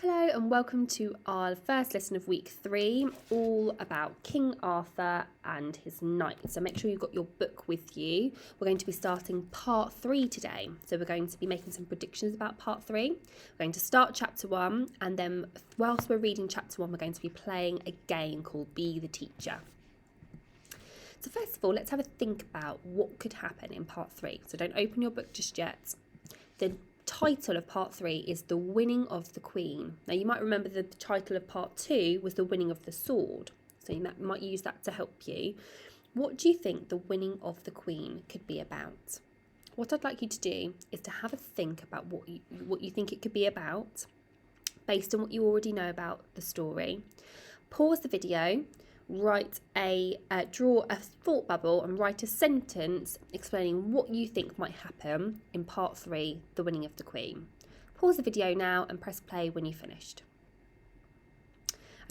Hello and welcome to our first lesson of week 3, all about King Arthur and his knights. So make sure you've got your book with you. We're going to be starting part 3 today. So we're going to be making some predictions about part 3. We're going to start chapter 1, and then whilst we're reading chapter 1, we're going to be playing a game called Be the Teacher. So first of all, let's have a think about what could happen in part 3. So don't open your book just yet. The title of part 3 is The Winning of the Queen. Now you might remember the title of part 2 was The Winning of the Sword, so you might use that to help you. What do you think the winning of the Queen could be about? What I'd like you to do is to have a think about what you think it could be about based on what you already know about the story. Pause the video, draw a thought bubble and write a sentence explaining what you think might happen in part 3, The Winning of the Queen. Pause the video now and press play when you've finished.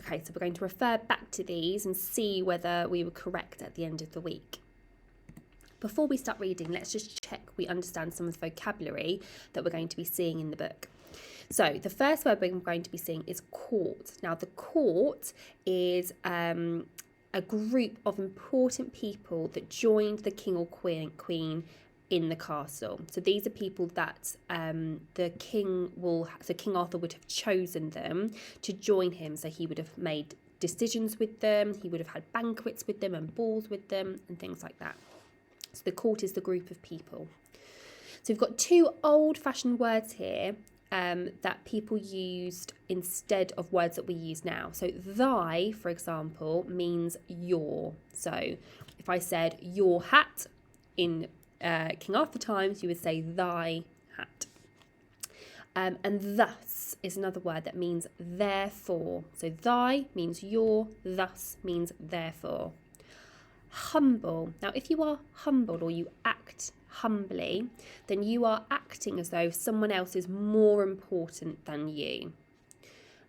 Okay, so we're going to refer back to these and see whether we were correct at the end of the week. Before we start reading, let's just check we understand some of the vocabulary that we're going to be seeing in the book. So the first word we're going to be seeing is court. Now the court is a group of important people that joined the king or queen in the castle. So these are people that King Arthur would have chosen them to join him. So he would have made decisions with them, he would have had banquets with them and balls with them and things like that. So the court is the group of people. So we've got two old-fashioned words here that people used instead of words that we use now. So thy, for example, means your. So if I said your hat in King Arthur times, you would say thy hat. And thus is another word that means therefore. So thy means your, thus means therefore. Humble. Now, if you are humble or you act humbly, then you are acting as though someone else is more important than you.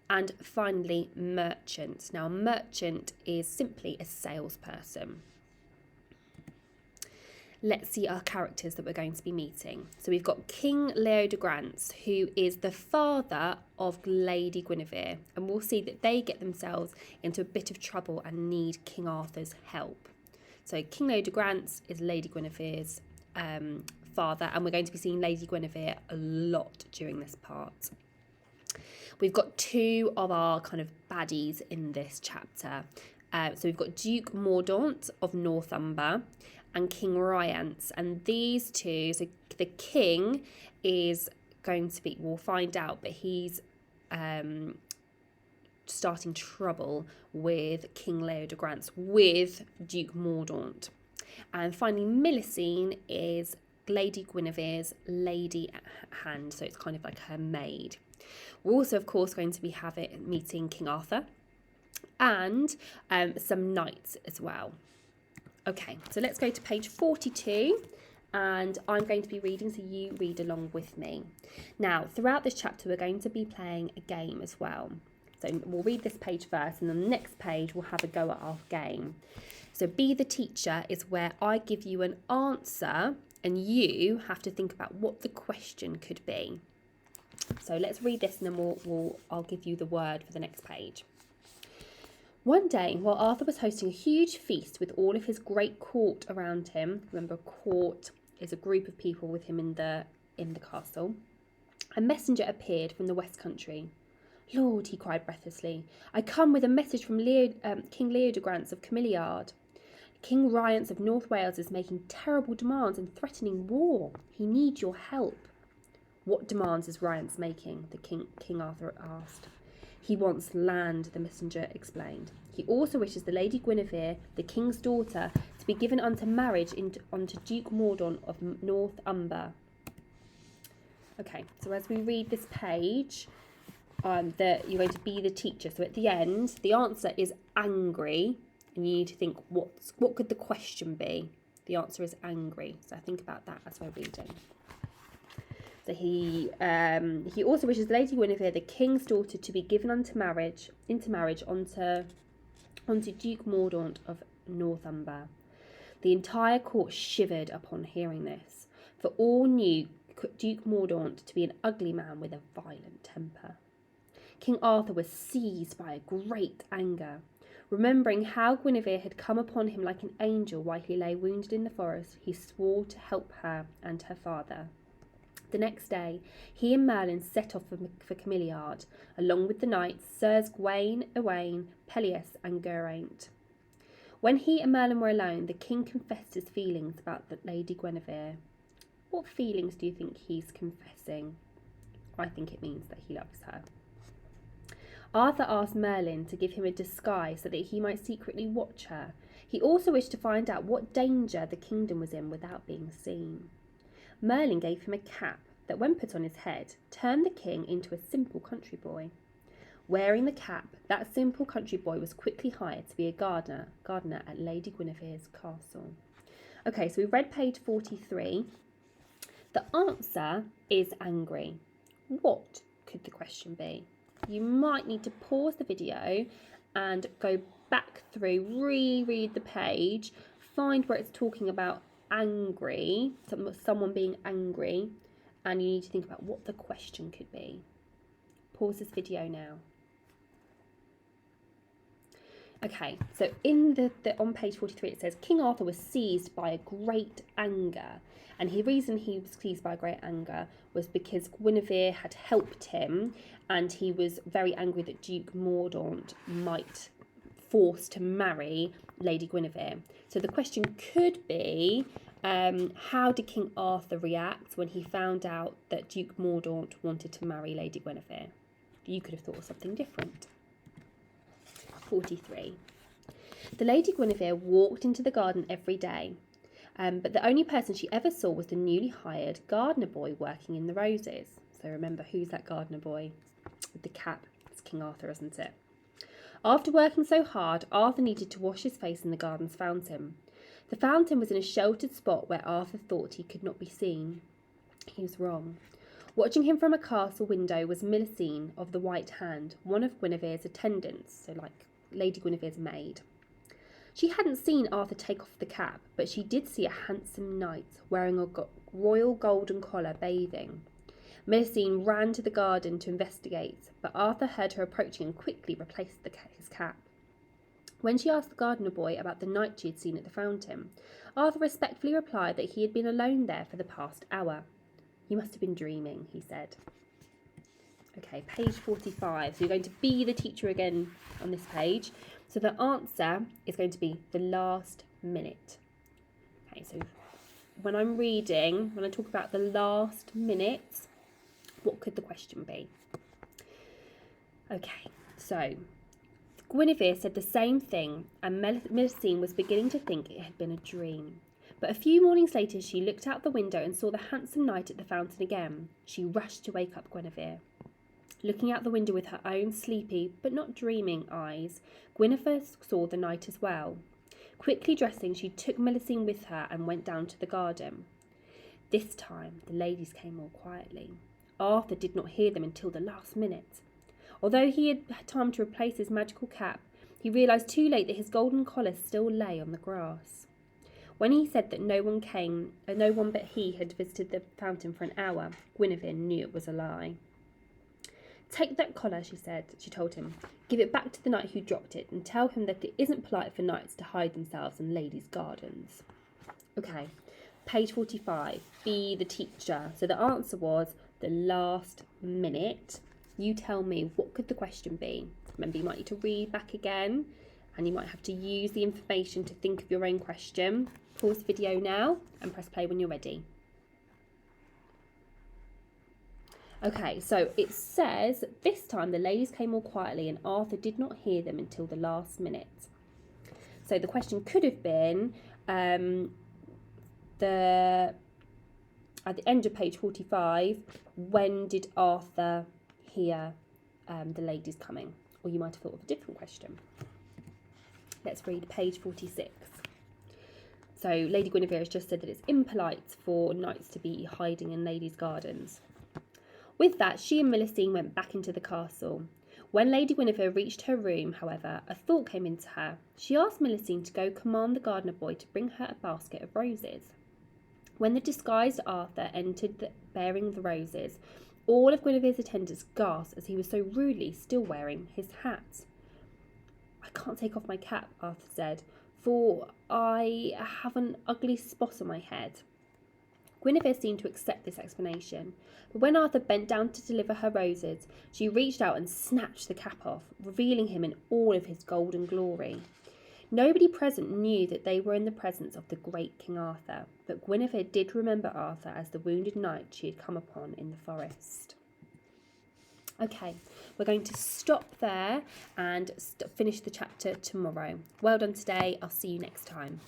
And finally, merchant. Now, a merchant is simply a salesperson. Let's see our characters that we're going to be meeting. So we've got King Leodegrance, who is the father of Lady Guinevere, and we'll see that they get themselves into a bit of trouble and need King Arthur's help. So King Leodegrance is Lady Guinevere's father, and we're going to be seeing Lady Guinevere a lot during this part. We've got two of our kind of baddies in this chapter. So we've got Duke Mordaunt of Northumber and King Rience, and these two, so the king is going to be, we'll find out, but he's starting trouble with King Leodegrance with Duke Mordaunt. And finally, Millicene is Lady Guinevere's lady at hand, so it's kind of like her maid. We're also, of course, going to be meeting King Arthur and some knights as well. Okay, so let's go to page 42, and I'm going to be reading, so you read along with me. Now, throughout this chapter, we're going to be playing a game as well. So we'll read this page first, and on the next page, we'll have a go at our game. So Be the Teacher is where I give you an answer, and you have to think about what the question could be. So let's read this, and then I'll give you the word for the next page. One day, while Arthur was hosting a huge feast with all of his great court around him, remember, court is a group of people with him in the castle, a messenger appeared from the West Country. "Lord," he cried breathlessly, "I come with a message from King Leodegrance of Cameliard. King Rience of North Wales is making terrible demands and threatening war. He needs your help." "What demands is Rience making?" King Arthur asked. "He wants land," the messenger explained. "He also wishes the Lady Guinevere, the king's daughter, to be given unto marriage unto Duke Mordaunt of Northumber." Okay, so as we read this page, that you're going to be the teacher. So at the end, the answer is angry, and you need to think what could the question be? The answer is angry. So think about that as we're reading. So he also wishes Lady Guinevere, the king's daughter, to be given into marriage unto Duke Mordaunt of Northumber. The entire court shivered upon hearing this, for all knew Duke Mordaunt to be an ugly man with a violent temper. King Arthur was seized by a great anger. Remembering how Guinevere had come upon him like an angel while he lay wounded in the forest, he swore to help her and her father. The next day, he and Merlin set off for Cameliard, along with the knights Sirs Gawain, Owain, Peleus, and Geraint. When he and Merlin were alone, the king confessed his feelings about the Lady Guinevere. What feelings do you think he's confessing? I think it means that he loves her. Arthur asked Merlin to give him a disguise so that he might secretly watch her. He also wished to find out what danger the kingdom was in without being seen. Merlin gave him a cap that, when put on his head, turned the king into a simple country boy. Wearing the cap, that simple country boy was quickly hired to be a gardener at Lady Guinevere's castle. Okay, so we've read page 43. The answer is angry. What could the question be? You might need to pause the video and go back through, reread the page, find where it's talking about angry, someone being angry, and you need to think about what the question could be. Pause this video now. Okay, so in the on page 43 it says King Arthur was seized by a great anger, and the reason he was seized by a great anger was because Guinevere had helped him, and he was very angry that Duke Mordaunt might force to marry Lady Guinevere. So the question could be, how did King Arthur react when he found out that Duke Mordaunt wanted to marry Lady Guinevere? You could have thought of something different. 43. The Lady Guinevere walked into the garden every day, but the only person she ever saw was the newly hired gardener boy working in the roses. So remember, who's that gardener boy with the cap? It's King Arthur, isn't it? After working so hard, Arthur needed to wash his face in the garden's fountain. The fountain was in a sheltered spot where Arthur thought he could not be seen. He was wrong. Watching him from a castle window was Melusine of the White Hand, one of Guinevere's attendants, so like Lady Guinevere's maid. She hadn't seen Arthur take off the cap, but she did see a handsome knight wearing a royal golden collar bathing. Melusine ran to the garden to investigate, but Arthur heard her approaching and quickly replaced his cap. When she asked the gardener boy about the knight she had seen at the fountain, Arthur respectfully replied that he had been alone there for the past hour. "You must have been dreaming," he said. Okay, page 45. So you're going to be the teacher again on this page. So the answer is going to be the last minute. Okay, so when I'm reading, when I talk about the last minute, what could the question be? Okay, so Guinevere said the same thing, and Melusine was beginning to think it had been a dream. But a few mornings later, she looked out the window and saw the handsome knight at the fountain again. She rushed to wake up Guinevere. Looking out the window with her own sleepy but not dreaming eyes, Guinevere saw the knight as well. Quickly dressing, she took Melusine with her and went down to the garden. This time, the ladies came more quietly. Arthur did not hear them until the last minute. Although he had had time to replace his magical cap, he realised too late that his golden collar still lay on the grass. When he said that no one but he had visited the fountain for an hour, Guinevere knew it was a lie. "Take that collar," she told him. "Give it back to the knight who dropped it, and tell him that it isn't polite for knights to hide themselves in ladies' gardens." Okay, page 45, be the teacher. So the answer was the last minute. You tell me, what could the question be? Remember, you might need to read back again, and you might have to use the information to think of your own question. Pause the video now and press play when you're ready. Okay, so it says, this time the ladies came more quietly and Arthur did not hear them until the last minute. So the question could have been, at the end of page 45, when did Arthur hear the ladies coming? Or you might have thought of a different question. Let's read page 46. So Lady Guinevere has just said that it's impolite for knights to be hiding in ladies' gardens. With that, she and Melusine went back into the castle. When Lady Guinevere reached her room, however, a thought came into her. She asked Melusine to go command the gardener boy to bring her a basket of roses. When the disguised Arthur entered bearing the roses, All of Guinevere's attendants gasped as he was so rudely still wearing his hat. I can't take off my cap, Arthur said, for I have an ugly spot on my head. Guinevere seemed to accept this explanation, but when Arthur bent down to deliver her roses, she reached out and snatched the cap off, revealing him in all of his golden glory. Nobody present knew that they were in the presence of the great King Arthur, but Guinevere did remember Arthur as the wounded knight she had come upon in the forest. Okay, we're going to stop there and finish the chapter tomorrow. Well done today. I'll see you next time.